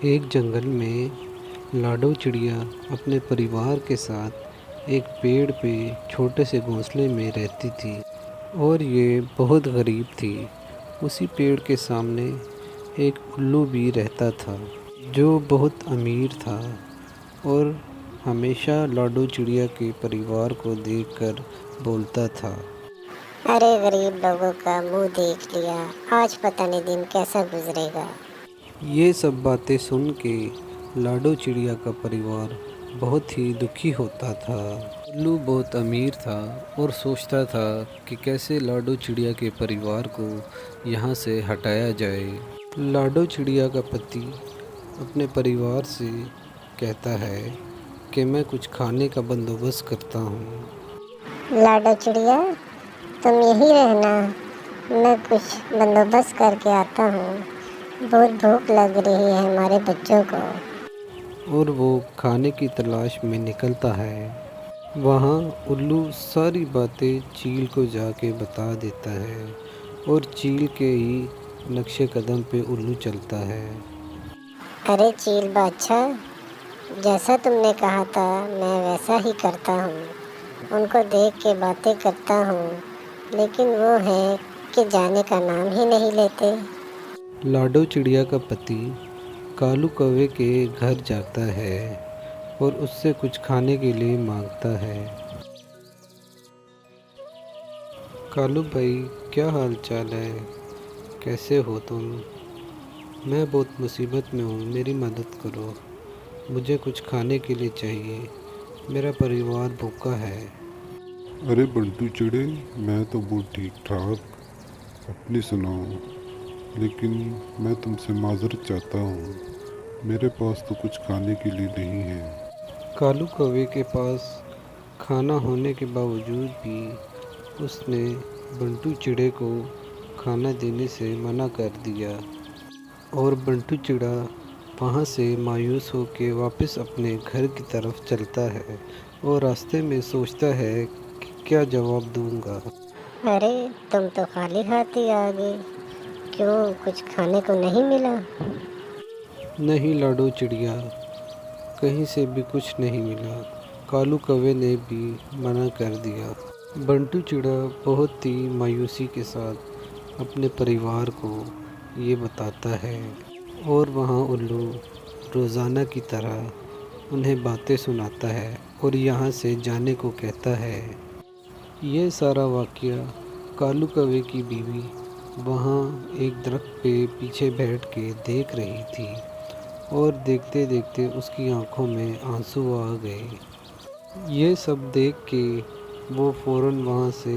एक जंगल में लाडो चिड़िया अपने परिवार के साथ एक पेड़ पे छोटे से घोंसले में रहती थी और ये बहुत गरीब थी। उसी पेड़ के सामने एक उल्लू भी रहता था जो बहुत अमीर था और हमेशा लाडो चिड़िया के परिवार को देखकर बोलता था, अरे गरीब लोगों का मुंह देख लिया, आज पता नहीं दिन कैसा गुजरेगा। ये सब बातें सुन के लाडो चिड़िया का परिवार बहुत ही दुखी होता था। उल्लू बहुत अमीर था और सोचता था कि कैसे लाडो चिड़िया के परिवार को यहाँ से हटाया जाए। लाडो चिड़िया का पति अपने परिवार से कहता है कि मैं कुछ खाने का बंदोबस्त करता हूँ। लाडो चिड़िया, तुम यहीं रहना, मैं कुछ बंदोबस्त करके आता हूँ। बहुत भूख लग रही है हमारे बच्चों को। और वो खाने की तलाश में निकलता है। वहाँ उल्लू सारी बातें चील को जाके बता देता है और चील के ही नक्शे कदम पे उल्लू चलता है। अरे चील बादशाह, जैसा तुमने कहा था मैं वैसा ही करता हूँ। उनको देख के बातें करता हूँ, लेकिन वो है कि जाने का नाम ही नहीं लेते। लाडो चिड़िया का पति कालू कौवे के घर जाता है और उससे कुछ खाने के लिए मांगता है। कालू भाई, क्या हाल चाल है? कैसे हो तुम? मैं बहुत मुसीबत में हूँ, मेरी मदद करो। मुझे कुछ खाने के लिए चाहिए, मेरा परिवार भूखा है। अरे बंटू चिड़े, मैं तो बहुत ठीक ठाक। अपनी सुनाओ। लेकिन मैं तुमसे माजरत चाहता हूँ, मेरे पास तो कुछ खाने के लिए नहीं है। कालू कौवे के पास खाना होने के बावजूद भी उसने बंटू चिड़े को खाना देने से मना कर दिया और बंटू चिड़ा वहाँ से मायूस होकर वापस अपने घर की तरफ चलता है और रास्ते में सोचता है कि क्या जवाब दूंगा। अरे तुम तो खाली हाथ ही आ गए, क्यों कुछ खाने को नहीं मिला? नहीं लाडो चिड़िया, कहीं से भी कुछ नहीं मिला। कालू कौवे ने भी मना कर दिया। बंटू चिड़ा बहुत ही मायूसी के साथ अपने परिवार को ये बताता है और वहाँ उल्लू रोज़ाना की तरह उन्हें बातें सुनाता है और यहाँ से जाने को कहता है। ये सारा वाक़या कालू कौवे की बीवी वहाँ एक दरख्त पे पीछे बैठ के देख रही थी और देखते देखते उसकी आंखों में आंसू आ गए। ये सब देख के वो फ़ौरन वहाँ से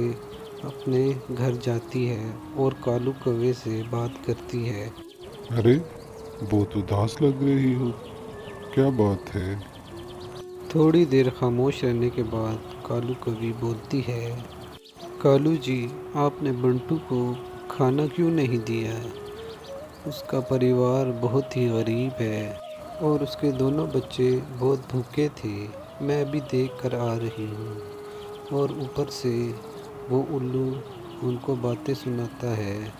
अपने घर जाती है और कालू कौवे से बात करती है। अरे बहुत उदास लग रही हो, क्या बात है? थोड़ी देर खामोश रहने के बाद कालू कौवी बोलती है, कालू जी, आपने बंटू को खाना क्यों नहीं दिया? उसका परिवार बहुत ही गरीब है और उसके दोनों बच्चे बहुत भूखे थे। मैं अभी देख कर आ रही हूँ। और ऊपर से वो उल्लू उनको बातें सुनाता है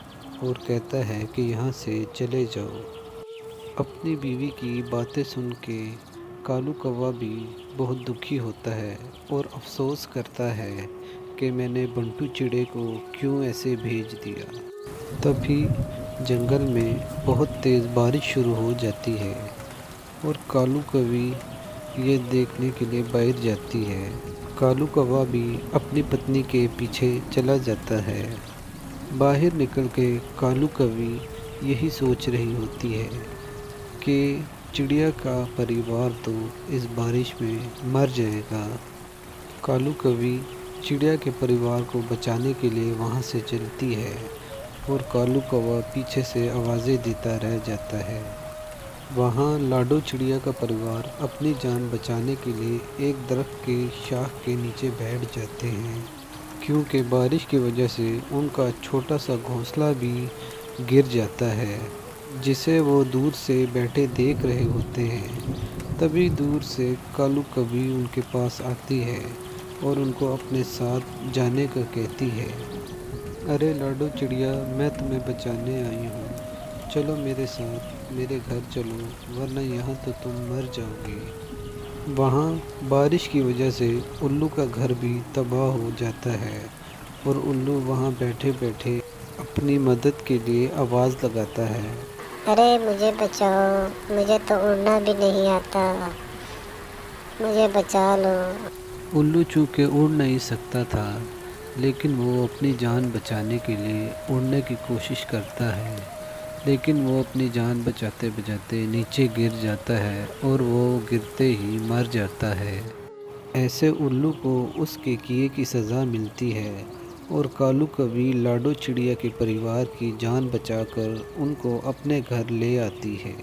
और कहता है कि यहाँ से चले जाओ। अपनी बीवी की बातें सुन के कालू कौवा भी बहुत दुखी होता है और अफसोस करता है कि मैंने बंटू चिड़े को क्यों ऐसे भेज दिया। तभी जंगल में बहुत तेज़ बारिश शुरू हो जाती है और कालू कौवी ये देखने के लिए बाहर जाती है। कालू कौवा भी अपनी पत्नी के पीछे चला जाता है। बाहर निकल के कालू कौवी यही सोच रही होती है कि चिड़िया का परिवार तो इस बारिश में मर जाएगा। कालू कौवी चिड़िया के परिवार को बचाने के लिए वहाँ से चलती है और कालू कौवा पीछे से आवाज़ें देता रह जाता है। वहाँ लाडो चिड़िया का परिवार अपनी जान बचाने के लिए एक दरख्त के शाख के नीचे बैठ जाते हैं, क्योंकि बारिश की वजह से उनका छोटा सा घोंसला भी गिर जाता है, जिसे वो दूर से बैठे देख रहे होते हैं। तभी दूर से कालू कौवी उनके पास आती है और उनको अपने साथ जाने का कहती है। अरे लाडो चिड़िया, मैं तुम्हें बचाने आई हूँ। चलो मेरे साथ, मेरे घर चलो, वरना यहाँ तो तुम मर जाओगे। वहाँ बारिश की वजह से उल्लू का घर भी तबाह हो जाता है और उल्लू वहाँ बैठे बैठे अपनी मदद के लिए आवाज़ लगाता है। अरे मुझे बचाओ, मुझे तो उड़ना भी नहीं आता, मुझे बचा लो। उल्लू चूँकि उड़ नहीं सकता था, लेकिन वो अपनी जान बचाने के लिए उड़ने की कोशिश करता है, लेकिन वो अपनी जान बचाते बचाते नीचे गिर जाता है और वो गिरते ही मर जाता है। ऐसे उल्लू को उसके किए की सज़ा मिलती है और कालू कभी लाडो चिड़िया के परिवार की जान बचाकर उनको अपने घर ले आती है।